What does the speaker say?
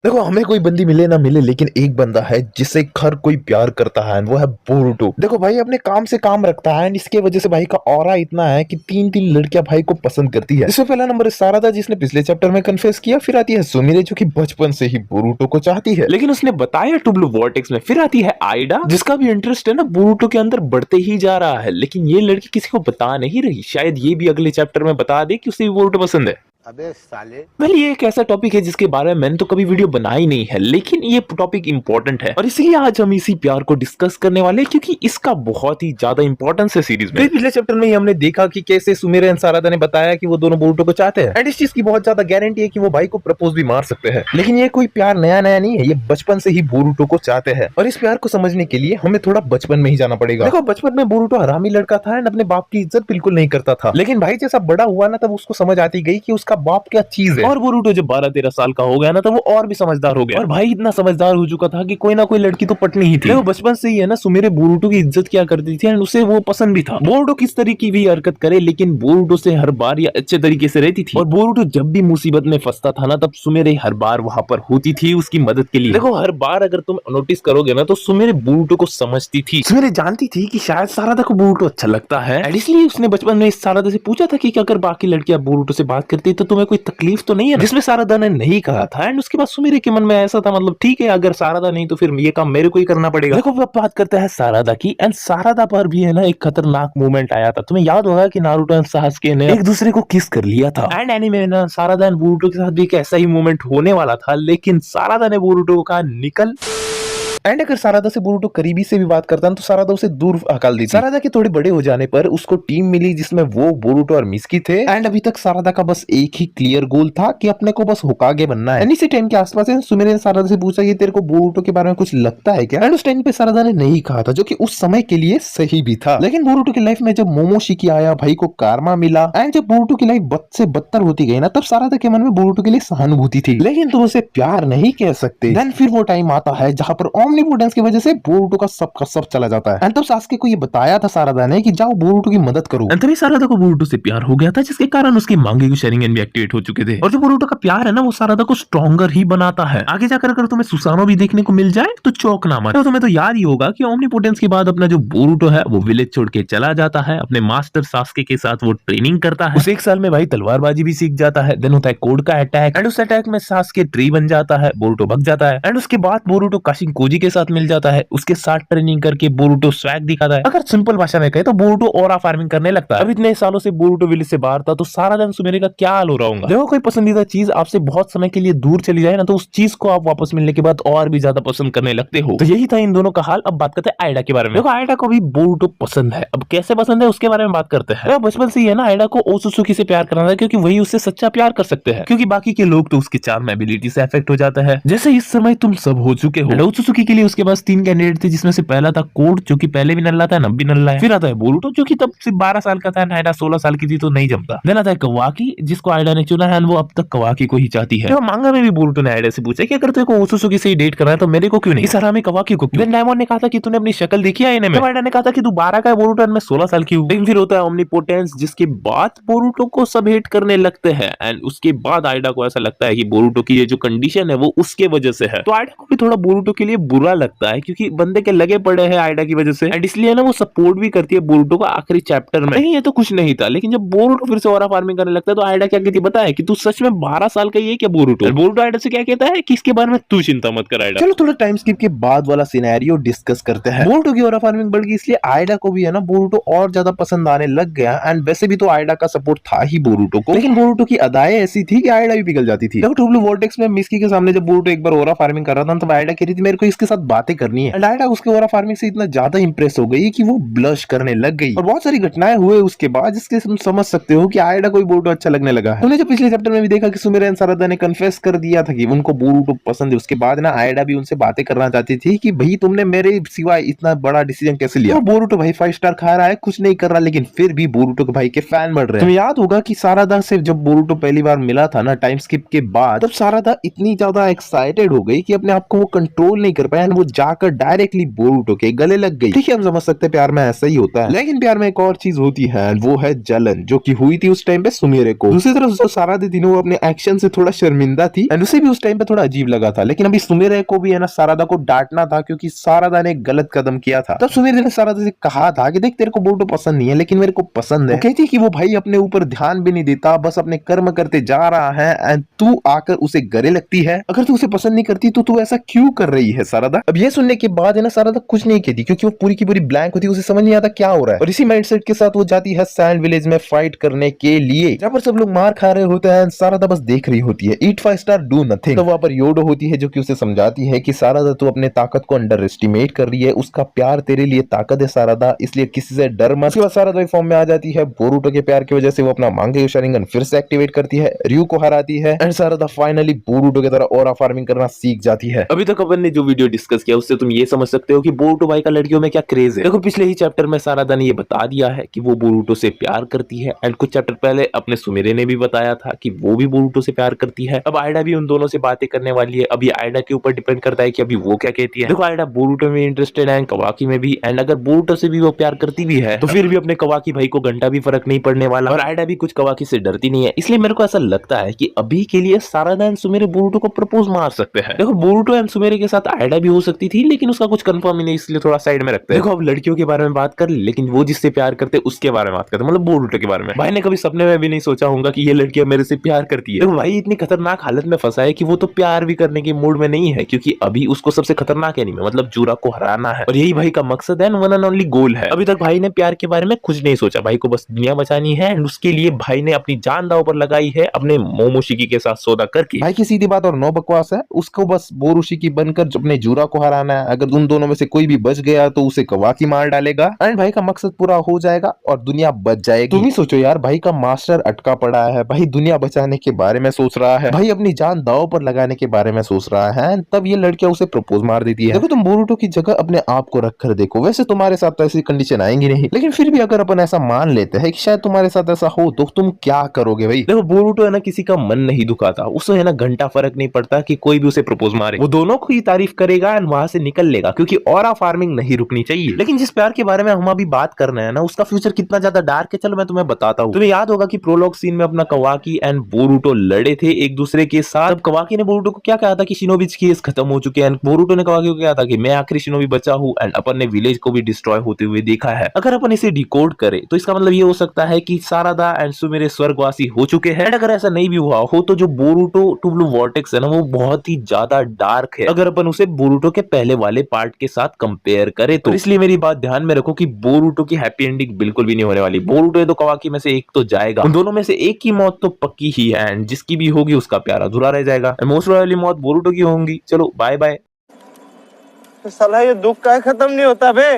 देखो हमें कोई बंदी मिले ना मिले लेकिन एक बंदा है जिससे हर कोई प्यार करता है वो है बोरुतो। देखो भाई अपने काम से काम रखता है इसके वजह से भाई का ऑरा इतना है कि तीन तीन लड़कियां भाई को पसंद करती है। इसमें पहला नंबर है सारादा जिसने पिछले चैप्टर में कन्फेस किया, फिर आती है सुमिरे जो कि बचपन से ही बोरुतो को चाहती है लेकिन उसने बताया टू ब्लू वॉर्टेक्स में, फिर आती है आइडा जिसका भी इंटरेस्ट है ना बोरुतो के अंदर बढ़ते ही जा रहा है लेकिन ये लड़की किसी को बता नहीं रही, शायद ये भी अगले चैप्टर में बता दे कि उसे भी बोरुतो पसंद है। अबे साले। वेल ये एक ऐसा टॉपिक है जिसके बारे में मैंने तो कभी वीडियो बनाई नहीं है लेकिन ये टॉपिक इंपॉर्टेंट है और इसीलिए आज हम इसी प्यार को डिस्कस करने वाले हैं क्योंकि इसका बहुत ही ज्यादा इंपॉर्टेंस है सीरीज में। पिछले चैप्टर में ही हमने देखा कि कैसे सुमिरे एंड सारादा ने बताया कि वो दोनों बोरुतो को चाहते हैं एंड इस चीज की बहुत ज्यादा गारंटी है कि वो भाई को प्रपोज भी मार सकते हैं। लेकिन ये कोई प्यार नया नया नहीं है, ये बचपन से ही बोरुतो को चाहते हैं और इस प्यार को समझने के लिए हमें थोड़ा बचपन में ही जाना पड़ेगा। देखो बचपन में बोरुतो हरामी लड़का था एंड अपने बाप की इज्जत बिल्कुल नहीं करता था लेकिन भाई जैसा बड़ा हुआ ना तब उसको समझ आती गई कि उसका बाप क्या चीज है और बोरुतो जब 12-13 साल का हो गया ना तो वो और भी समझदार हो गया और भाई इतना समझदार हो चुका था कि कोई ना कोई लड़की तो पटनी ही थी। वो बचपन से ही है ना सुमिरे बोरुतो की इज्जत किया करती थी एंड उसे वो पसंद भी था। बोरुतो किस तरह की भी हरकत करे लेकिन बोरुतो से हर बार ये अच्छे तरीके से रहती थी और बोरुतो जब भी मुसीबत में फंसता था ना तब सुमिरे हर बार वहां पर होती थी उसकी मदद के लिए। देखो हर बार अगर तुम नोटिस करोगे ना तो सुमिरे बोरुतो को समझती थी। सुमिरे जानती थी कि शायद सारादा को बोरुतो अच्छा लगता है एंड इसलिए उसने बचपन में इस सारादा से पूछा था कि अगर बाकी लड़कियां बोरुतो से बात करती तो तुम्हें कोई तकलीफ तो नहीं है, जिसमें सारादा ने नहीं कहा था एंड उसके बाद सुमिरे के मन में ऐसा था मतलब ठीक है अगर सारादा नहीं तो फिर ये काम मेरे को ही करना पड़ेगा। देखो अब बात करते हैं सारादा की एंड सारादा पर भी है ना एक खतरनाक मूवमेंट आया था। तुम्हें याद होगा कि नारुतो एंड सासुके ने एक दूसरे को किस कर लिया था एंड एनीमे में ना सारादा एंड बोरुतो के साथ भी एक ऐसा ही मूवमेंट होने वाला था लेकिन सारादा ने बोरुतो को कहा निकल एंड अगर सारादा से बोरुतो करीबी से भी बात करता तो सारादा उसे दूर हकाल दी। सारादा के थोड़े बड़े हो जाने पर उसको टीम मिली जिसमें वो बोरुतो और मिस्की थे एंड अभी तक सारादा का बस एक ही क्लियर गोल था कि अपने को बस होकागे बनना है। इसी टाइम के आसपास सुमिरे ने सारादा से पूछा कि तेरे को बोरुतो के बारे में कुछ लगता है क्या एंड उस टाइम पे सारादा ने नहीं कहा था जो कि उस समय के लिए सही भी था। लेकिन बोरुतो की लाइफ में जब मोमोशिकी आया, भाई को कारमा मिला एंड जब बोरुतो की लाइफ बद से बदतर होती गई ना तब सारादा के मन में बोरुतो के लिए सहानुभूति थी लेकिन तुम उसे प्यार नहीं कह सकते। देन फिर वो टाइम आता है जहां पर ओमनीपोटेंस की वजह से बोरुतो का सब चला जाता है एंड तब सासुके को ये बताया था सारादा ने कि जाओ बोरुतो की मदद करो एंड तभी सारादा को बोरुतो से प्यार हो गया था जिसके कारण उसके मांगे शेरिंगन भी एक्टिवेट हो चुके थे और जो बोरुतो का प्यार है ना वो सारादा को स्ट्रॉन्गर ही बनाता है। आगे जाकर अगर तुम्हें सुसानो भी देखने को मिल जाए तो चौंकना मत। तो तुम्हें तो याद ही होगा कि ओमनीपोटेंस के बाद अपना जो बोरुतो है वो विलेज छोड़ के चला जाता है, अपने मास्टर सासुके के साथ वो ट्रेनिंग करता है। उस एक साल में भाई तलवारबाजी भी सीख जाता है। देन होता है कोड का अटैक एंड उस अटैक में सासुके ट्री बन जाता है, बोरुतो भग जाता है एंड उसके बाद बोरुतो काशिनकोजी के साथ मिल जाता है। उसके साथ ट्रेनिंग करके बोरुतो स्वैग दिखाता है। अगर सिंपल भाषा में कहे तो बोरुतो ऑरा फार्मिंग करने लगता है। अब इतने सालों से बोरुतो विलेज से बाहर था तो सारा दिन सुमिरे का क्या हाल हो रहा होगा। देखो कोई पसंदीदा चीज आपसे बहुत समय के लिए दूर चली जाए ना तो उस चीज को आप वापस मिलने के बाद और भी ज्यादा पसंद करने लगते हो। तो यही था इन दोनों का हाल। अब बात करते हैं आइडा के बारे में। देखो आइडा को भी बोरुतो पसंद है। अब कैसे पसंद है उसके बारे में बात करते हैं। बचपन से ही है ना आइडा को ओत्सुकी से प्यार करना था क्योंकि वही उससे सच्चा प्यार कर सकते हैं, क्योंकि बाकी के लोग तो उसके चार्म एबिलिटी से अफेक्ट हो जाते हैं जैसे इस समय तुम सब हो चुके हो। ओत्सुकी के लिए उसके पास 3 कैंडिडेट थे जिसमें से पहला था कोड जो कि पहले भी नल्ला था, अब भी नल्ला है। फिर आता है बोरुतो जो कि तब सिर्फ 12 साल का था, आइडा 16 साल की थी तो नहीं जमता। देन आता है कवाकी जिसको आइडा ने चुना है, वो अब तक कवाकी को ही चाहती है। तो मांगा में भी बोरुतो ने आइडा से पूछा कि अगर तेरे को ओत्सुकी से ही डेट करना है तो मेरे को क्यों नहीं, इस हरामी कवाकी को क्यों। देन डायमंड ने कहा था कि तूने अपनी शक्ल देखी है आईने में। आइडा ने कहा था कि तू 12 का है बोरुतो और मैं 16 साल की हूं। लेकिन फिर होता है ओमनीपोटेंस जिसके बाद बोरुतो को सब हेट करने लगते हैं एंड उसके बाद आइडा को ऐसा लगता है कि बोरुतो की ये जो कंडीशन है वो उसके वजह से है। तो आइडा को भी थोड़ा बोरुतो के लिए बुरा लगता है क्योंकि बंदे के लगे पड़े हैं आइडा की वजह से एंड इसलिए ना वो सपोर्ट भी करती है बोरुतो को आखिरी चैप्टर में। नहीं ये तो कुछ नहीं था, लेकिन जब बोरुतो फिर से ऑरा फार्मिंग करने लगता है तो आइडा क्या कहती है पता है कि तू सच में 12 साल का ही है क्या बोरुतो। बोरुतो आइडा से क्या कहता है कि इसके बारे में तू चिंता मत कर आइडा। चलो थोड़ा टाइम स्किप के बाद वाला सिनेरियो डिस्कस करते हैं। बोरुतो की ऑरा फार्मिंग बढ़ गई इसलिए आइडा को भी है ना बोरुतो और ज्यादा पसंद आने लग गया एंड वैसे भी तो आइडा का सपोर्ट था ही बोरुतो को, लेकिन बोरुतो की अदाएं ऐसी थी कि आइडा भी पिघल जाती थी। देखो ट्रू ब्लू वॉर्टेक्स में मिस्की के सामने जब बोरुतो एक बार ऑरा फार्मिंग कर रहा था तो आइडा कह रही थी मेरे को इसके साथ बातें करनी है एंड आइडा उसके ऑरा फार्मिंग से इतना ज्यादा इंप्रेस हो गई कि वो ब्लश करने लग गई और बहुत सारी घटनाएं हुए उसके बाद जिसके तुम समझ सकते हो कि आइडा को बोरुतो अच्छा लगने लगा है। तुमने जो पिछले चैप्टर में भी देखा कि सुमिरे एंड सारादा ने कन्फेस कर दिया था कि उनको बोरुतो पसंद है, उसके बाद ना आइडा भी उनसे बातें करना चाहती थी कि भाई तुमने मेरे सिवाय इतना बड़ा डिसीजन कैसे लिया। तो बोरुतो भाई 5 स्टार खा रहा है, कुछ नहीं कर रहा, लेकिन फिर भी बोरुतो के भाई के फैन बढ़ रहे हैं। तुम्हें याद होगा कि सारादा से जब बोरुतो पहली बार मिला था ना टाइम स्किप के बाद, तब सारादा इतनी ज्यादा एक्साइटेड हो गई कि अपने आप को वो कंट्रोल नहीं कर पाई गर्लफ्रेंड वो जाकर डायरेक्टली बोरुटो के गले लग गई। ठीक है, हम समझ सकते हैं प्यार में ऐसा ही होता है, लेकिन प्यार में एक और चीज होती है, वो है जलन, जो कि हुई थी उस टाइम पे सुमिरे को। दूसरी तरफ उसको सारादा दिनों वो अपने एक्शन से थोड़ा शर्मिंदा थी एंड उसे भी उस टाइम पे थोड़ा अजीब लगा था, लेकिन अभी सुमिरे को भी है ना सारादा को डांटना था क्योंकि सारादा ने गलत कदम किया था। तब सुमिरे ने सारादा से कहा था कि देख तेरे को बोरुटो पसंद नहीं है लेकिन मेरे को पसंद है। वो कहती कि वो भाई अपने ऊपर ध्यान भी नहीं देता, बस अपने कर्म करते जा रहा है एंड तू आकर उसे गले लगती है। अगर तू उसे पसंद नहीं करती तो तू ऐसा क्यों कर रही है सारादा। अब ये सुनने के बाद है ना सारादा कुछ नहीं कहती क्योंकि वो पूरी की पूरी ब्लैंक होती है, उसे समझ नहीं आता क्या हो रहा है। और इसी माइंडसेट के साथ वो जाती है सैंड विलेज में फाइट करने के लिए, जहां पर सब लोग मार खा रहे होते हैं। सारादा बस देख रही होती है, ईट 5 स्टार डू नथिंग। तो वहां पर योडो होती है जो कि उसे समझाती है कि सारादा तू अपने ताकत को अंडर एस्टिमेट कर रही है, उसका प्यार तेरे लिए ताकत है सारादा, इसलिए किसी से डर मत। उसके बाद सारादा फॉर्म में आ जाती है। बोरुटो के प्यार की वजह से वो अपना मांगे शारिंगन फिर से एक्टिवेट करती है, रयू को हराती है एंड सारादा फाइनली बोरुटो की तरह ऑरा फार्मिंग करना सीख जाती है। अभी तक अपन ने जो वीडियो डिस्कस किया उससे तुम ये समझ सकते हो कि बोरुटो भाई का लड़कियों में क्या क्रेज है। देखो पिछले ही चैप्टर में सारादा ने ये बता दिया है कि वो बोरुटो से प्यार करती है एंड कुछ चैप्टर पहले अपने सुमिरे ने भी बताया था कि वो भी बोरुटो से प्यार करती है। अब आयडा भी उन दोनों से बातें करने वाली है। अब ये आयडा के ऊपर डिपेंड करता है कि अभी वो क्या कहती है। देखो आयडा बोरुटो में इंटरेस्टेड है, कवाकी में भी, एंड अगर बोरुटो से भी वो प्यार करती भी है तो फिर भी अपने कवाकी भाई को घंटा भी फर्क नहीं पड़ने वाला। और आयडा भी कुछ कवाकी से डरती नहीं है, इसलिए मेरे को ऐसा लगता है कि अभी के लिए सारादा एंड सुमिरे बोरुटो को प्रपोज मार सकते हैं। देखो बोरुटो एंड सुमिरे के साथ आयडा भी हो सकती थी लेकिन उसका कुछ कंफर्म ही नहीं, इसलिए थोड़ा साइड में रखते हैं। देखो अब लड़कियों के बारे में बात कर ली, लेकिन वो जिससे प्यार करते उसके बारे में बात करते, मतलब बोरुटो के बारे में। भाई ने कभी सपने में भी नहीं सोचा होगा कि ये लड़कियां मेरे से प्यार करती है। देखो भाई इतनी खतरनाक हालत में फंसा है कि वो तो प्यार भी करने के मूड में नहीं है, क्योंकि अभी उसको सबसे खतरनाक एनिमी मतलब जूरा को हराना है और यही भाई का मकसद है, वन एंड ओनली गोल है। अभी तक भाई ने प्यार के बारे में कुछ नहीं सोचा, भाई को बस दुनिया बचानी है एंड उसके लिए भाई ने अपनी जान दांव पर लगाई है अपने मोमोशिकी के साथ सौदा करके। भाई की सीधी बात और नो बकवास है, उसको बस बोरुशिकी बनकर अपने जूरा को हराना है। अगर उन दोनों में से कोई भी बच गया तो उसे कवाकी मार डालेगा एंड भाई का मकसद पूरा हो जाएगा और दुनिया बच जाएगी। तुम ही सोचो यार, भाई का मास्टर अटका पड़ा है, भाई दुनिया बचाने के बारे में सोच रहा है, भाई अपनी जान दांव पर लगाने के बारे में सोच रहा है, तब ये लड़कियां उसे प्रपोज मार देती है। देखो तुम बोरुटो की जगह अपने आप को रखकर देखो, वैसे तुम्हारे साथ तो ऐसी कंडीशन आएंगी नहीं, लेकिन फिर भी अगर अपन ऐसा मान लेते हैं कि शायद तुम्हारे साथ ऐसा हो तो तुम क्या करोगे भाई। देखो बोरुटो है ना किसी का मन नहीं दुखाता, उसे है ना घंटा फर्क नहीं पड़ता कि कोई भी उसे प्रपोज मारे, वो दोनों को ही तारीफ करेगा एंड वहां से निकल लेगा, क्योंकि ऑरा फार्मिंग नहीं रुकनी चाहिए। लेकिन जिस प्यार के बारे में हम अभी बात कर रहे हैं ना, उसका फ्यूचर कितना ज्यादा डार्क है, चलो मैं तुम्हें बताता हूँ। तुम्हें याद होगा कि प्रोलॉग सीन में अपना कवाकी एंड बोरुटो लड़े थे एक दूसरे के साथ। तब कवाकी ने बोरुटो को क्या कहा था कि शिनोबी केस खत्म हो चुके हैं, बोरुटो ने कवाकी को कहा था कि मैं आखिरी शिनोबी बचा हूँ एंड अपन ने विलेज को भी डिस्ट्रॉय होते हुए देखा है। अगर अपन इसे डिकोड करें तो इसका मतलब ये हो सकता है कि सारादा एंड सुमिरे स्वर्गवासी हो चुके हैं। अगर ऐसा नहीं भी हुआ हो तो जो बोरुटो टू ब्लू वॉर्टेक्स है ना, वो बहुत ही ज्यादा डार्क है अगर अपन उसे बोरुटो के पहले वाले पार्ट के साथ कंपेयर करें तो। इसलिए मेरी बात ध्यान में रखो कि बोरुटो की हैप्पी एंडिंग बिल्कुल भी नहीं होने वाली। बोरुटो तो कवाकी में से एक तो जाएगा, उन दोनों में से एक की मौत तो पक्की ही है एंड जिसकी भी होगी उसका प्यार अधूरा रह जाएगा। मोस्ट वाली मौत बोरुटो की होंगी। चलो बाय बाय। साला ये दुख का खत्म नहीं होता बे।